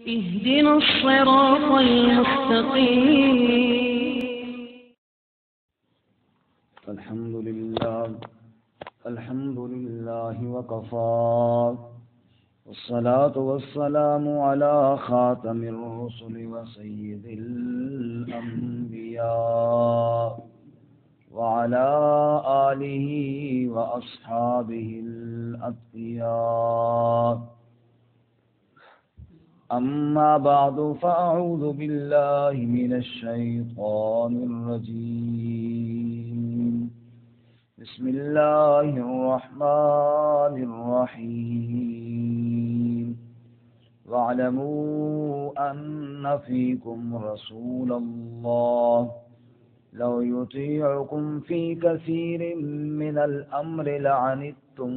اهدنا الصراط المستقيم. الحمد لله وكفى والصلاة والسلام على خاتم الرسل وسيد الأنبياء وعلى آله وأصحابه الأتقياء. أما بعد فأعوذ بالله من الشيطان الرجيم. بسم الله الرحمن الرحيم. واعلموا أن فيكم رسول الله لو يطيعكم في كثير من الأمر لعنتم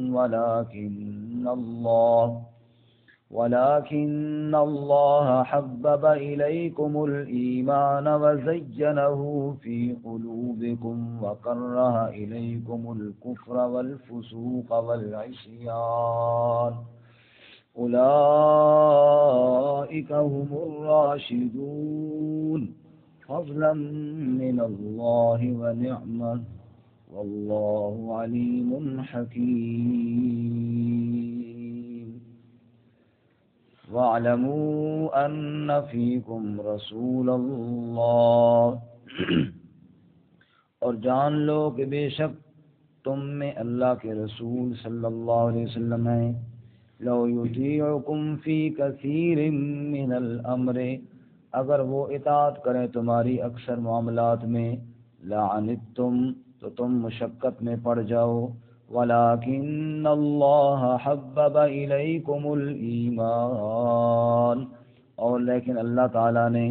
ولكن الله حبب إليكم الإيمان وزينه في قلوبكم وكره إليكم الكفر والفسوق والعصيان أولئك هم الراشدون فضلا من الله ونعمة والله عليم حكيم. واعلموا أن فيكم رسول اللہ اور جان لو کہ بے شک تم میں اللہ کے رسول صلی اللہ علیہ وسلم ہیں. لو یطیعکم فی کثیر من الامر اگر وہ اطاعت کریں تمہاری اکثر معاملات میں لعنتم تو تم مشقت میں پڑ جاؤ. وَلَكِنَّ اللَّهَ حَبَّبَ إِلَيْكُمُ الْإِيمَانَ اور لیکن اللہ تعالیٰ نے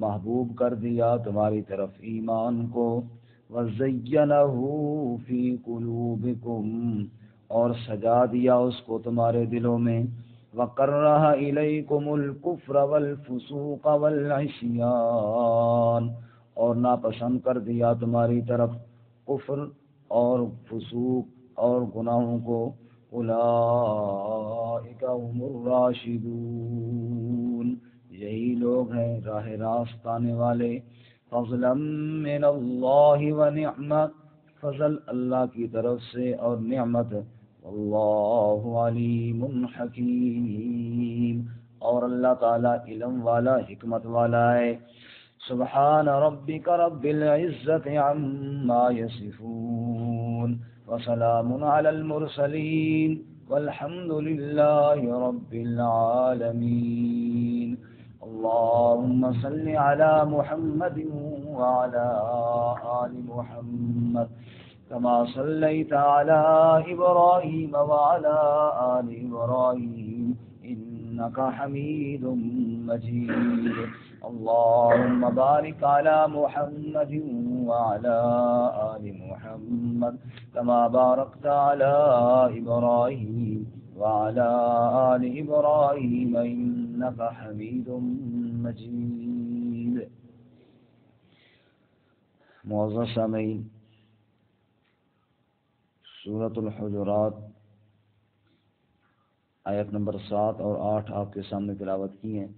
محبوب کر دیا تمہاری طرف ایمان کو. وَزَيَّنَهُ فِي قُلُوبِكُمْ اور سجا دیا اس کو تمہارے دلوں میں. وَكَرَّهَ إِلَيْكُمُ الْكُفْرَ وَالْفُسُوقَ وَالْعِصْيَانَ اور ناپسند کر دیا تمہاری طرف کفر اور فسوق اور گناہوں کو. اولئک هم الراشدون یہی لوگ ہیں راہ راست پانے والے. فضلا من اللہ ونعمت فضل اللہ کی طرف سے اور نعمت. واللہ علیم حکیم اور اللہ تعالیٰ علم والا حکمت والا ہے. سبحان ربک رب العزت عما یصفون وسلام علی المرسلین والحمد للہ رب العالمین. اللهم صل على محمد وعلى آل محمد كما صليت على إبراهيم وعلى آل إبراهيم إنك حميد مجيد. اللهم بارك على محمد وعلى آل محمد كما باركت على إبراهيم وعلى آل إبراهيم إنك حميد مجيد. معزز سامعین، سورۃ الحجرات آیت نمبر 7 اور 8 آپ کے سامنے تلاوت کی ہیں.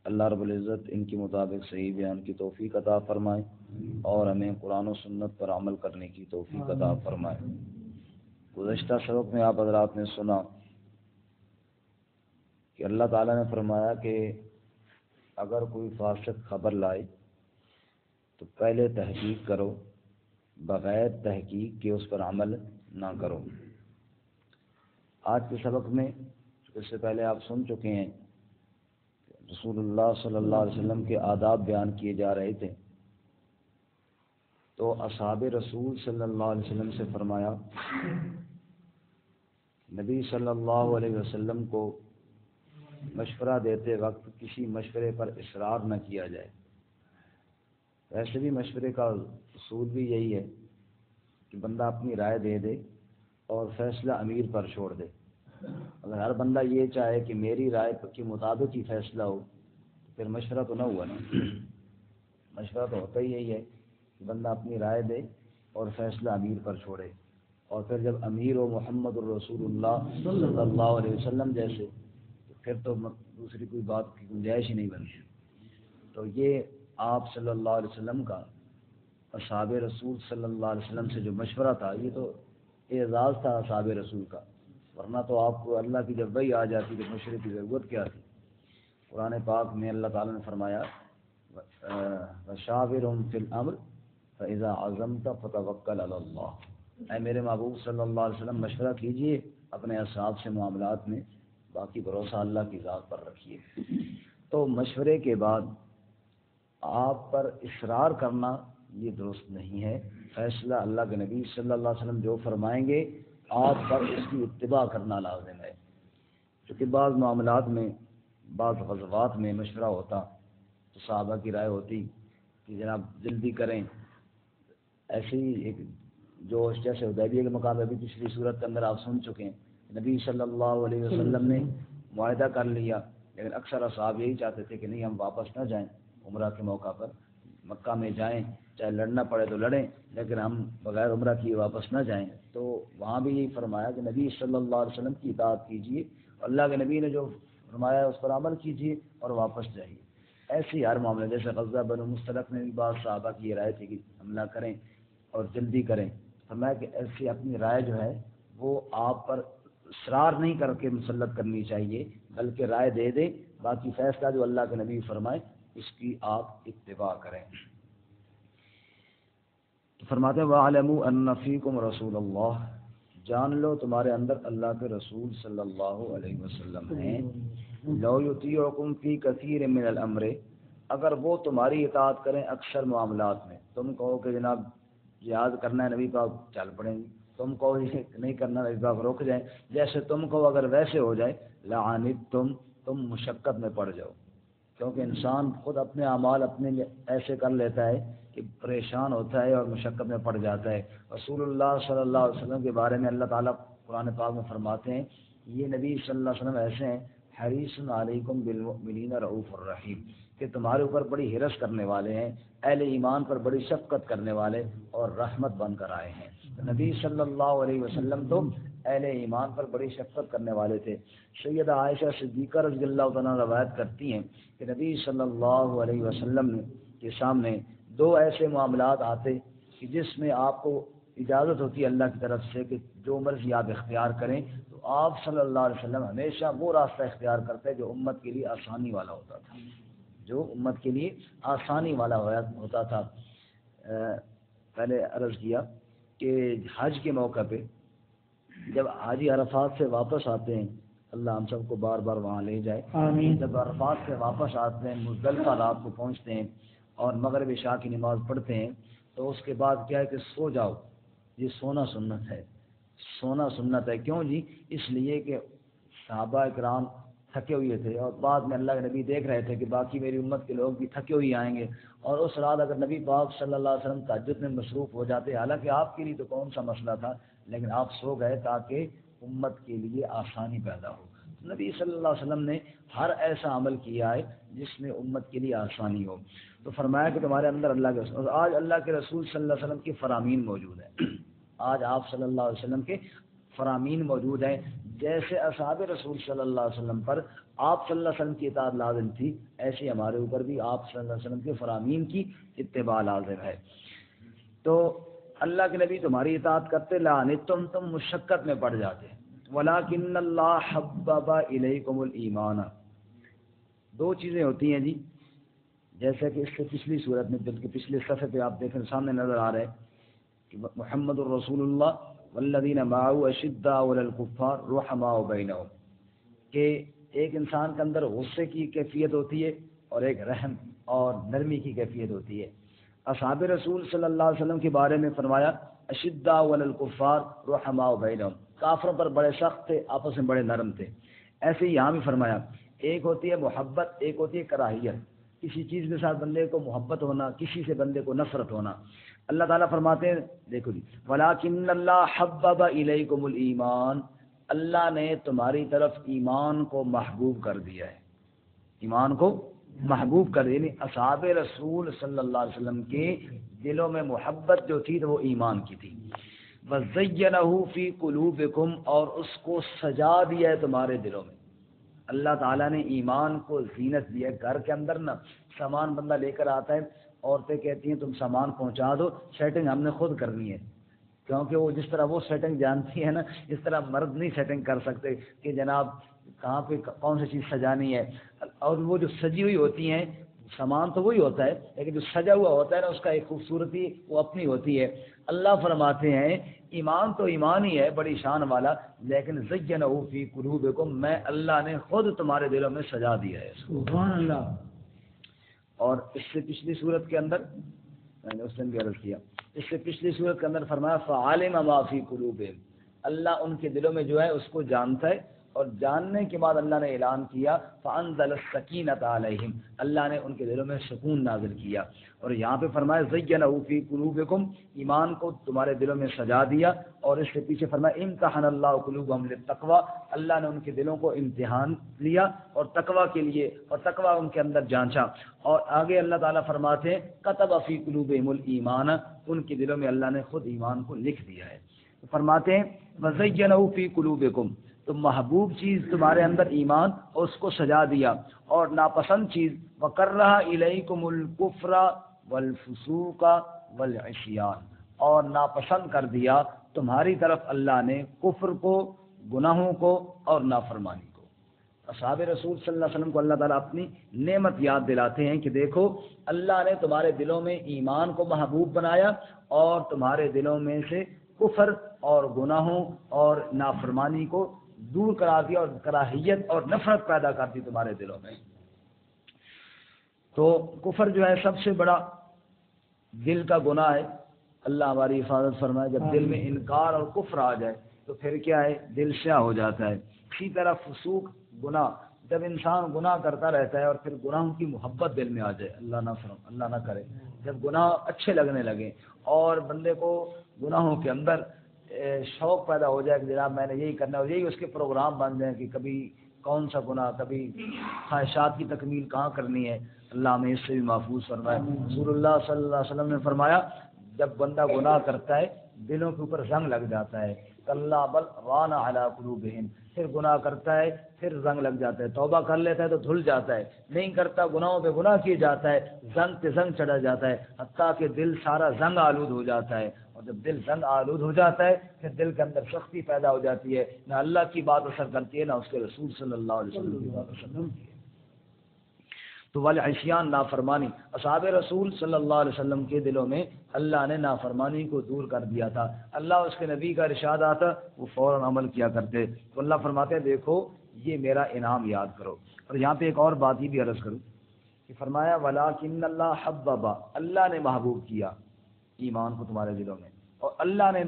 اللہ رب العزت ان کے مطابق صحیح بیان کی توفیق عطا فرمائے اور ہمیں قرآن و سنت پر عمل کرنے کی توفیق عطا فرمائے. گزشتہ سبق میں آپ حضرات نے سنا کہ اللہ تعالیٰ نے فرمایا کہ اگر کوئی فاسق خبر لائے تو پہلے تحقیق کرو، بغیر تحقیق کے اس پر عمل نہ کرو. آج کے سبق میں اس سے پہلے آپ سن چکے ہیں رسول اللہ صلی اللہ علیہ وسلم کے آداب بیان کیے جا رہے تھے. تو اصحاب رسول صلی اللہ علیہ وسلم سے فرمایا نبی صلی اللہ علیہ وسلم کو مشورہ دیتے وقت کسی مشورے پر اصرار نہ کیا جائے. ویسے بھی مشورے کا اصول بھی یہی ہے کہ بندہ اپنی رائے دے دے اور فیصلہ امیر پر چھوڑ دے. اگر ہر بندہ یہ چاہے کہ میری رائے کے مطابق ہی فیصلہ ہو تو پھر مشورہ تو نہ ہوا نا. مشورہ تو ہوتا ہی یہی ہے کہ بندہ اپنی رائے دے اور فیصلہ امیر پر چھوڑے. اور پھر جب امیر و محمد الرسول اللہ صلی اللہ علیہ وسلم جیسے، تو پھر تو دوسری کوئی بات کی گنجائش ہی نہیں بنتی۔ تو یہ آپ صلی اللہ علیہ وسلم کا اصحاب رسول صلی اللہ علیہ وسلم سے جو مشورہ تھا، یہ تو اعزاز تھا اصحاب رسول کا، ورنہ تو آپ کو اللہ کی جب وحی آ جاتی تو مشورے کی ضرورت کیا تھی۔ قرآن پاک میں اللہ تعالیٰ نے فرمایا وَشَاوِرْهُمْ فِي الْأَمْرِ فَإِذَا عَزَمْتَ فَتَوَكَّلْ عَلَى اللَّهِ، اے میرے محبوب صلی اللہ علیہ وسلم مشورہ کیجئے اپنے اصحاب سے معاملات میں، باقی بھروسہ اللہ کی ذات پر رکھیے۔ تو مشورے کے بعد آپ پر اصرار کرنا یہ درست نہیں ہے۔ فیصلہ اللہ کے نبی صلی اللہ علیہ وسلم جو فرمائیں گے آپ پر اس کی اتباع کرنا لازم ہے۔ کیونکہ بعض معاملات میں، بعض غزوات میں مشورہ ہوتا تو صحابہ کی رائے ہوتی کہ جناب جلدی کریں، ایسے ہی ایک جو جیسے حدیبیہ کے مقام میں بھی پچھلی صورت کے اندر آپ سن چکے ہیں، نبی صلی اللہ علیہ وسلم نے معاہدہ کر لیا، لیکن اکثر اصحاب یہی چاہتے تھے کہ نہیں ہم واپس نہ جائیں، عمرہ کے موقع پر مکہ میں جائیں، چاہے لڑنا پڑے تو لڑیں، لیکن ہم بغیر عمرہ کیے واپس نہ جائیں۔ تو وہاں بھی یہی فرمایا کہ نبی صلی اللہ علیہ وسلم کی اطاعت کیجیے، اللہ کے نبی نے جو فرمایا اس پر عمل کیجیے اور واپس جائیے۔ ایسے ہی ہر معاملے، جیسے غزوہ بنو مستلق میں بھی بعض صحابہ کی یہ رائے تھی کہ حملہ کریں اور جلدی کریں، فرمایا کہ ایسی اپنی رائے جو ہے وہ آپ پر اصرار نہیں کر کے مسلط کرنی چاہیے، بلکہ رائے دے دیں، باقی فیصلہ جو اللہ کے نبی فرمائے اس کی آپ اتباع کریں۔ تو فرماتے ہیں وَاعْلَمُوا أَنَّ فِيكُمْ رَسُولَ اللَّهِ، جان لو تمہارے اندر اللہ کے رسول صلی اللہ علیہ وسلم ہیں، لَوْ يُطِيعُكُمْ فِي كَثِيرٍ مِّنَ الْأَمْرِ، اگر وہ تمہاری اطاعت کریں اکثر معاملات میں، تم کہو کہ جناب جہاد کرنا ہے، نبی پاک چل پڑیں گے، تم کہو نہیں کرنا، نبی پاک رک جائیں، جیسے تم کہو اگر ویسے ہو جائے لَعَنِتُّمْ، تم مشقت میں پڑ جاؤ، کیونکہ انسان خود اپنے اعمال اپنے ایسے کر لیتا ہے کہ پریشان ہوتا ہے اور مشقت میں پڑ جاتا ہے۔ رسول اللہ صلی اللہ علیہ وسلم کے بارے میں اللہ تعالیٰ قرآن پاک میں فرماتے ہیں یہ نبی صلی اللہ علیہ وسلم ایسے ہیں حریص علیکم بالمؤمنین رؤوف الرحیم، کہ تمہارے اوپر بڑی حرص کرنے والے ہیں، اہل ایمان پر بڑی شفقت کرنے والے اور رحمت بن کر آئے ہیں۔ نبی صلی اللہ علیہ وسلم تو اہل ایمان پر بڑی شفقت کرنے والے تھے۔ سیدہ عائشہ صدیقہ رضی اللہ تعالیٰ روایت کرتی ہیں کہ نبی صلی اللہ علیہ وسلم کے سامنے دو ایسے معاملات آتے کہ جس میں آپ کو اجازت ہوتی ہے اللہ کی طرف سے کہ جو مرضی آپ اختیار کریں، تو آپ صلی اللہ علیہ وسلم ہمیشہ وہ راستہ اختیار کرتے جو امت کے لیے آسانی والا ہوتا تھا، جو امت کے لیے آسانی والا ہوتا تھا۔ پہلے عرض کیا کہ حج کے موقع پہ جب حاجی عرفات سے واپس آتے ہیں، اللہ ہم سب کو بار بار وہاں لے جائے، آمین، جب عرفات سے واپس آتے ہیں مزدلفہ رات کو پہنچتے ہیں اور مغرب عشاء کی نماز پڑھتے ہیں، تو اس کے بعد کیا ہے کہ سو جاؤ، یہ سونا سنت ہے، سونا سنت ہے۔ کیوں جی؟ اس لیے کہ صحابہ اکرام تھکے ہوئے تھے اور بعد میں اللہ کے نبی دیکھ رہے تھے کہ باقی میری امت کے لوگ بھی تھکے ہوئے آئیں گے، اور اس رات اگر نبی پاک صلی اللہ علیہ وسلم تہجد میں مصروف ہو جاتے، حالانکہ آپ کے لیے تو کون سا مسئلہ تھا، لیکن آپ سو گئے تاکہ امت کے لیے آسانی پیدا ہو۔ نبی صلی اللہ علیہ وسلم نے ہر ایسا عمل کیا ہے جس میں امت کے لیے آسانی ہو۔ تو فرمایا کہ تمہارے اندر اللہ کے رسول، آج اللہ کے رسول صلی اللہ علیہ وسلم کی فرامین موجود ہے، آج آپ صلی اللہ علیہ وسلم کے فرامین موجود ہیں، جیسے اصحاب رسول صلی اللہ علیہ وسلم پر آپ صلی اللہ علیہ وسلم کی اطاعت لازم تھی، ایسے ہمارے اوپر بھی آپ صلی اللہ علیہ وسلم کے فرامین کی اتباع لازم ہے۔ تو اللہ کے نبی تمہاری اطاعت کرتے لعنتم، تم مشقت میں پڑ جاتے، ولیکن اللہ حبب الیکم الایمان، دو چیزیں ہوتی ہیں جی، جیسے کہ اس سے پچھلی صورت میں بلکہ پچھلے صفحے پہ آپ دیکھیں سامنے نظر آ رہے کہ محمد الرسول اللہ والذین معه اشداء علی الکفار رحماء بینہم، کہ ایک انسان کے اندر غصے کی کیفیت ہوتی ہے اور ایک رحم اور نرمی کی کیفیت ہوتی ہے۔ اصحاب رسول صلی اللہ علیہ وسلم کے بارے میں فرمایا اشداء علی الکفار رحماء بینہم، کافروں پر بڑے سخت تھے، آپس میں بڑے نرم تھے۔ ایسے ہی یہاں بھی فرمایا ایک ہوتی ہے محبت، ایک ہوتی ہے کراہیت، کسی چیز کے ساتھ بندے کو محبت ہونا، کسی سے بندے کو نفرت ہونا۔ اللہ تعالیٰ فرماتے ہیں دیکھو جی وَلَٰكِنَّ اللَّهَ حَبَّبَ إِلَيْكُمُ الْإِيمَانَ، اللہ نے تمہاری طرف ایمان کو محبوب کر دیا ہے، ایمان کو محبوب کر دیا، یعنی اصحاب رسول صلی اللہ علیہ وسلم کے دلوں میں محبت جو تھی تو وہ ایمان کی تھی۔ وَزَيَّنَهُ فِي قُلُوبِكُمْ، اور اس کو سجا دیا ہے تمہارے دلوں میں، اللہ تعالیٰ نے ایمان کو زینت دی ہے. گھر کے اندر نا سامان بندہ لے کر آتا ہے, عورتیں کہتی ہیں تم سامان پہنچا دو, سیٹنگ ہم نے خود کرنی ہے, کیونکہ وہ جس طرح وہ سیٹنگ جانتی ہے نا اس طرح مرد نہیں سیٹنگ کر سکتے کہ جناب کہاں پہ کون سی چیز سجانی ہے. اور وہ جو سجی ہوئی ہوتی ہیں سامان تو وہی ہوتا ہے, لیکن جو سجا ہوا ہوتا ہے نا اس کا ایک خوبصورتی وہ اپنی ہوتی ہے. اللہ فرماتے ہیں ایمان تو ایمان ہی ہے بڑی شان والا, لیکن زینہ فی قلوبکم, میں اللہ نے خود تمہارے دلوں میں سجا دیا ہے. سبحان اللہ. اور اس سے پچھلی صورت کے اندر میں نے اس دن بھی عرض کیا, اس سے پچھلی صورت کے اندر فرمایا فعالم ما فی قلوبہم, اللہ ان کے دلوں میں جو ہے اس کو جانتا ہے, اور جاننے کے بعد اللہ نے اعلان کیا فانزل السکینۃ علیہم, اللہ نے ان کے دلوں میں سکون نازل کیا. اور یہاں پہ فرمایا زینہ فی قلوبکم, ایمان کو تمہارے دلوں میں سجا دیا. اور اس سے پیچھے فرمایا امتحن اللہ قلوبہم للتقوی, اللہ نے ان کے دلوں کو امتحان لیا اور تقوی کے لیے, اور تقوی ان کے اندر جانچا. اور آگے اللہ تعالیٰ فرماتے ہیں کتب فی قلوبہم الایمان, ان کے دلوں میں اللہ نے خود ایمان کو لکھ دیا ہے. فرماتے ہیں وزینہ فی قلوبکم, تو محبوب چیز تمہارے اندر ایمان اور اس کو سجا دیا, اور ناپسند چیز وکرہ الیکم الکفر والفسوق والعصیان, اور ناپسند کر دیا تمہاری طرف اللہ نے کفر کو, گناہوں کو اور نافرمانی کو. اصحاب رسول صلی اللہ علیہ وسلم کو اللہ تعالیٰ اپنی نعمت یاد دلاتے ہیں کہ دیکھو اللہ نے تمہارے دلوں میں ایمان کو محبوب بنایا اور تمہارے دلوں میں سے کفر اور گناہوں اور نافرمانی کو دور کرا دیا, اور کراہیت اور نفرت پیدا کر دی تمہارے دلوں میں. تو کفر جو ہے سب سے بڑا دل کا گناہ ہے. اللہ ہماری حفاظت فرمائے. جب دل میں انکار اور کفر آ جائے تو پھر کیا ہے, دل سیاہ ہو جاتا ہے. اسی طرح فسوق گناہ, جب انسان گناہ کرتا رہتا ہے اور پھر گناہوں کی محبت دل میں آ جائے, اللہ نہ کرے, جب گناہ اچھے لگنے لگے اور بندے کو گناہوں کے اندر شوق پیدا ہو جائے کہ جناب میں نے یہی کرنا ہے, اور یہی اس کے پروگرام بن جائیں کہ کبھی کون سا گناہ, کبھی خواہشات کی تکمیل کہاں کرنی ہے. اللہ ہمیں اس سے بھی محفوظ فرمائے. رسول اللہ صلی اللہ علیہ وسلم نے فرمایا جب بندہ گناہ کرتا ہے دلوں کے اوپر زنگ لگ جاتا ہے, کلا بل ران علی قلوبہم, پھر گناہ کرتا ہے پھر زنگ لگ جاتا ہے, توبہ کر لیتا ہے تو دھل جاتا ہے, نہیں کرتا گناہوں پہ گناہ کیے جاتا ہے, زنگ پہ زنگ چڑھا جاتا ہے, حتیٰ کہ دل سارا زنگ آلود ہو جاتا ہے. اور جب دل زنگ آلود ہو جاتا ہے پھر دل کے اندر سختی پیدا ہو جاتی ہے, نہ اللہ کی بات اثر کرتی ہے نہ اس کے رسول صلی اللہ علیہ وسلم کی بات اثر کرتی ہے. تو والعصیان نافرمانی, اصحاب رسول صلی اللہ علیہ وسلم کے دلوں میں اللہ نے نافرمانی کو دور کر دیا تھا. اللہ اس کے نبی کا ارشاد آتا وہ فوراً عمل کیا کرتے. تو اللہ فرماتے ہیں دیکھو یہ میرا انعام یاد کرو. اور یہاں پہ ایک اور بات یہ بھی عرض کروں کہ فرمایا ولکن اللہ حبب, اللہ نے محبوب کیا ایمان کو تمہارے دلوں میں, اور اللہ نے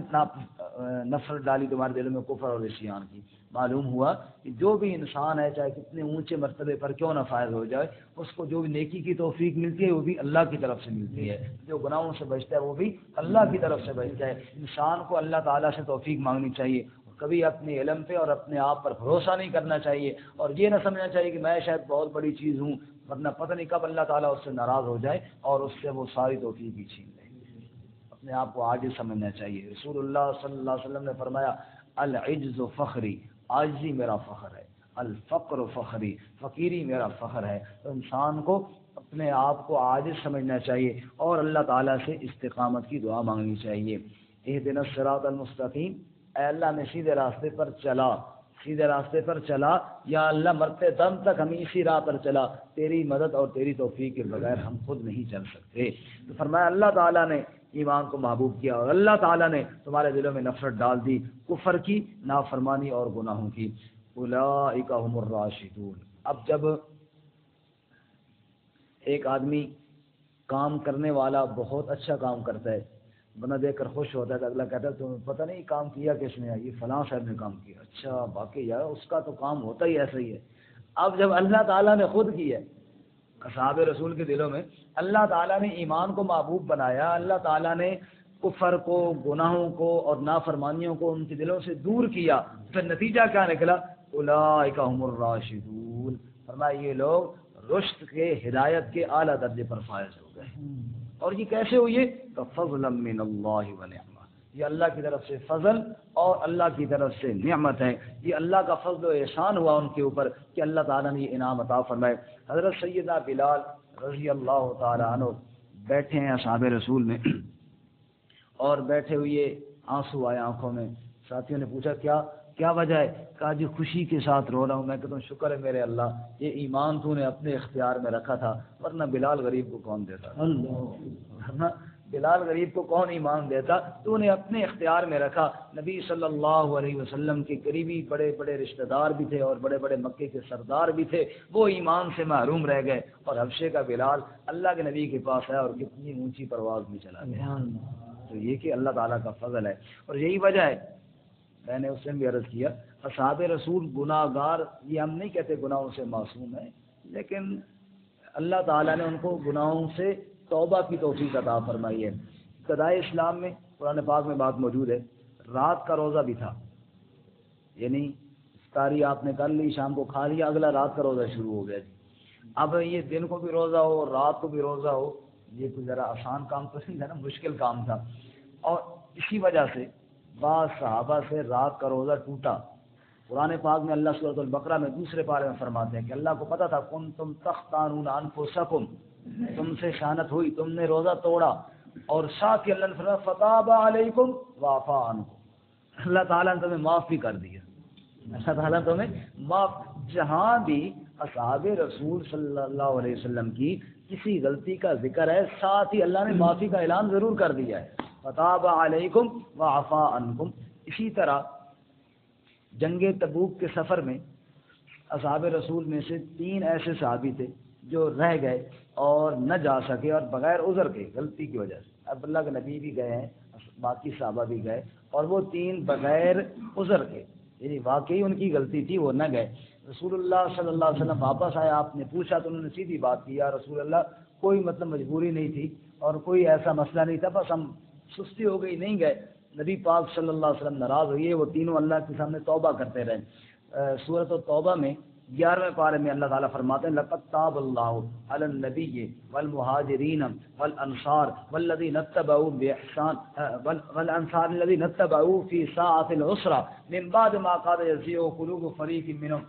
نفرت ڈالی تمہارے دلوں میں کفر اور عصیان کی. معلوم ہوا کہ جو بھی انسان ہے چاہے کتنے اونچے مرتبے پر کیوں نہ فائز ہو جائے, اس کو جو بھی نیکی کی توفیق ملتی ہے وہ بھی اللہ کی طرف سے ملتی ہے, جو گناہوں سے بچتا ہے وہ بھی اللہ کی طرف سے بچتا ہے. انسان کو اللہ تعالیٰ سے توفیق مانگنی چاہیے, کبھی اپنے علم پہ اور اپنے آپ پر بھروسہ نہیں کرنا چاہیے, اور یہ نہ سمجھنا چاہیے کہ میں شاید بہت بڑی چیز ہوں, ورنہ پتہ نہیں کب اللہ تعالیٰ اس سے ناراض ہو جائے اور اس سے وہ ساری توفیق ہی چھین لے. اپنے آپ کو عاجز سمجھنا چاہیے. رسول اللہ صلی اللہ علیہ وسلم نے فرمایا العجز فخری, عاجزی میرا فخر ہے, الفقر فخری, فقیری میرا فخر ہے. تو انسان کو اپنے آپ کو عاجز سمجھنا چاہیے اور اللہ تعالیٰ سے استقامت کی دعا مانگنی چاہیے. اہدنا الصراط المستقیم, اے اللہ میں سیدھے راستے پر چلا, سیدھے راستے پر چلا, یا اللہ مرتے دم تک ہم اسی راہ پر چلا, تیری مدد اور تیری توفیق کے بغیر ہم خود نہیں چل سکتے. تو فرمایا اللہ تعالیٰ نے ایمان کو محبوب کیا اور اللہ تعالیٰ نے تمہارے دلوں میں نفرت ڈال دی کفر کی, نافرمانی اور گناہوں کی. اولئک هم الراشدون. اب جب ایک آدمی کام کرنے والا بہت اچھا کام کرتا ہے, بندہ دیکھ کر خوش ہوتا ہے, تو اگلا کہتا ہے تمہیں پتہ نہیں کام کیا کس نے, یہ فلاں صاحب نے کام کیا. اچھا باقی یار اس کا تو کام ہوتا ہی ایسا ہی ہے. اب جب اللہ تعالیٰ نے خود کی ہے, اصحاب رسول کے دلوں میں اللہ تعالیٰ نے ایمان کو محبوب بنایا, اللہ تعالیٰ نے کفر کو, گناہوں کو اور نافرمانیوں کو ان کے دلوں سے دور کیا, پھر نتیجہ کیا نکلا, اولئک هم الراشدون. فرمایا یہ لوگ رشد کے, ہدایت کے اعلیٰ درجے پر فائز ہو گئے. اور یہ کیسے ہوئی ہے؟ فضلا من اللہ ونعمہ, یہ اللہ کی طرف سے فضل اور اللہ کی طرف سے نعمت ہے. یہ اللہ کا فضل و احسان ہوا ان کے اوپر کہ اللہ تعالیٰ نے یہ انعام عطا فرمائے. حضرت سیدنا بلال رضی اللہ تعالیٰ عنہ بیٹھے ہیں اصحاب رسول میں اور بیٹھے ہوئے آنسو آئے آنکھوں میں. ساتھیوں نے پوچھا کیا وجہ ہے؟ کہا جی خوشی کے ساتھ رو رہا ہوں. میں کہتا ہوں شکر ہے میرے اللہ, یہ ایمان تو نے اپنے اختیار میں رکھا تھا, ورنہ بلال غریب کو کون دیتا, ورنہ بلال غریب کو کون ایمان دیتا, تو نے اپنے اختیار میں رکھا. نبی صلی اللہ علیہ وسلم کے قریبی بڑے بڑے رشتہ دار بھی تھے اور بڑے بڑے مکے کے سردار بھی تھے, وہ ایمان سے محروم رہ گئے, اور حبشے کا بلال اللہ کے نبی کے پاس آیا اور کتنی اونچی پرواز میں چلا گیا. تو یہ کہ اللہ تعالیٰ کا فضل ہے, اور یہی وجہ ہے. میں نے اس سے بھی عرض کیا اصحاب رسول گناہ گار, یہ ہم نہیں کہتے گناہوں سے معصوم ہیں, لیکن اللہ تعالیٰ نے ان کو گناہوں سے توبہ کی توفیق عطا فرمائی ہے. ابتدائے اسلام میں قرآن پاک میں بات موجود ہے, رات کا روزہ بھی تھا, یعنی افطاری آپ نے کر لی, شام کو کھا لیا, اگلا رات کا روزہ شروع ہو گیا. اب یہ دن کو بھی روزہ ہو اور رات کو بھی روزہ ہو, یہ کوئی ذرا آسان کام تو نہیں تھا نا, مشکل کام تھا. اور اسی وجہ سے بعض صحابہ سے رات کا روزہ ٹوٹا. قرآن پاک میں اللہ سورۃ البقرہ میں دوسرے پارے میں فرماتے ہیں کہ اللہ کو پتہ تھا کنتم تختانون انفسکم, تم سے خیانت ہوئی, تم نے روزہ توڑا, اور ساتھ ہی اللہ نے فرمایا فتاب علیکم وعفا عنکم, اللہ تعالیٰ نے تمہیں معاف بھی کر دیا. اللہ تعالیٰ نے تمہیں معاف, جہاں بھی اصحاب رسول صلی اللہ علیہ وسلم کی کسی غلطی کا ذکر ہے, ساتھ ہی اللہ نے معافی کا اعلان ضرور کر دیا ہے, فتاب علیکم وعفا عنکم. اسی طرح جنگ تبوک کے سفر میں اصحاب رسول میں سے 3 ایسے صحابی تھے جو رہ گئے اور نہ جا سکے, اور بغیر عذر کے, غلطی کی وجہ سے. اب اللہ کے نبی بھی گئے ہیں, باقی صحابہ بھی گئے, اور وہ 3 بغیر عذر کے, یعنی واقعی ان کی غلطی تھی, وہ نہ گئے. رسول اللہ صلی اللہ علیہ وسلم واپس آئے, آپ نے پوچھا تو انہوں نے سیدھی بات کی, یا رسول اللہ کوئی مطلب مجبوری نہیں تھی اور کوئی ایسا مسئلہ نہیں تھا, بس ہم سستی ہو گئی, نہیں گئے. نبی پاک صلی اللہ علیہ وسلم ناراض ہوئے, وہ تینوں اللہ کے سامنے توبہ کرتے رہے. سورۃ التوبہ میں 11ویں پارے میں اللہ تعالیٰ فرماتے ہیں لقد تاب اللہ علی النبی والمہاجرین والانصار والذین اتبعوا بإحسان والانصار الذین اتبعوا فی ساعۃ العسرہ من بعد ما کاد یزیغ قلوب فریق منہم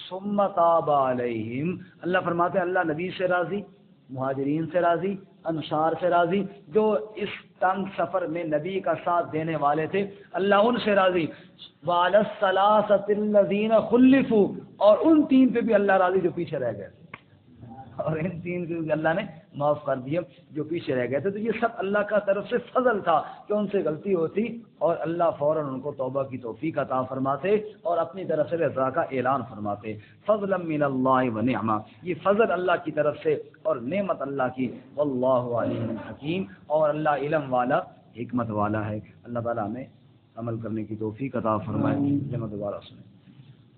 ثم تاب علیہم. اللہ فرماتے ہیں اللہ نبی سے راضی, مہاجرین سے راضی, انصار سے راضی, جو اس تنگ سفر میں نبی کا ساتھ دینے والے تھے, اللہ ان سے راضی. وعلی الثلاثۃ الذین خلفوا, اور ان 3 پہ بھی اللہ راضی جو پیچھے رہ گئے, اور ان 3 کو بھی اللہ نے معاف کر دیا جو پیچھے رہ گئے تھے. تو یہ سب اللہ کا طرف سے فضل تھا کہ ان سے غلطی ہوتی اور اللہ فوراً ان کو توبہ کی توفیق عطا فرماتے اور اپنی طرف سے رضا کا اعلان فرماتے. فضلا من اللہ و نعمہ, یہ فضل اللہ کی طرف سے اور نعمت اللہ کی. واللہ علیم حکیم, اور اللہ علم والا حکمت والا ہے. اللہ تعالیٰ ہمیں عمل کرنے کی توفیق عطا فرمائے. جمع دوبارہ سنیں.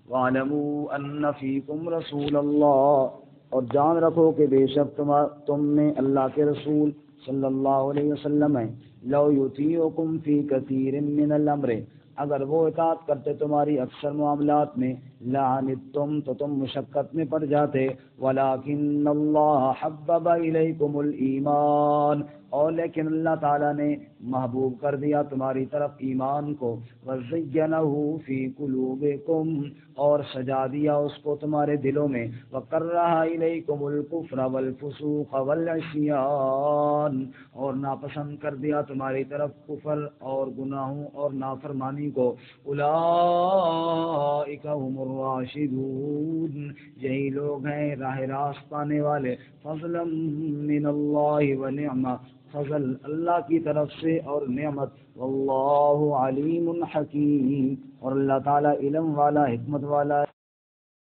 وَاعْلَمُوا أَنَّ فِيكُمْ رَسُولَ اللَّهِ, اور جان رکھو کہ بے شک تم میں اللہ کے رسول صلی اللہ علیہ وسلم ہیں. لو یطیعکم فی کثیر من الامر, اگر وہ اطاعت کرتے تمہاری اکثر معاملات میں, لعنتم, تو تم مشقت میں پڑ جاتے. ولکن اللہ حبب الیکم الایمان, اور لیکن اللہ تعالیٰ نے محبوب کر دیا تمہاری طرف ایمان کو. وزینہ فی قلوبکم, اور سجا دیا اس کو تمہارے دلوں میں. وکرہ الیکم الکفر والفسوق والعصیان, اور ناپسند کر دیا تمہاری طرف کفر اور گناہوں اور نافرمانی کو. اولئک هم الراشدون, یہی لوگ ہیں راہ راست پانے والے. فضلا من اللہ و نعمہ, فضل اللہ کی طرف سے اور نعمت. واللہ علیم حکیم, اور اللہ تعالیٰ علم والا حکمت والا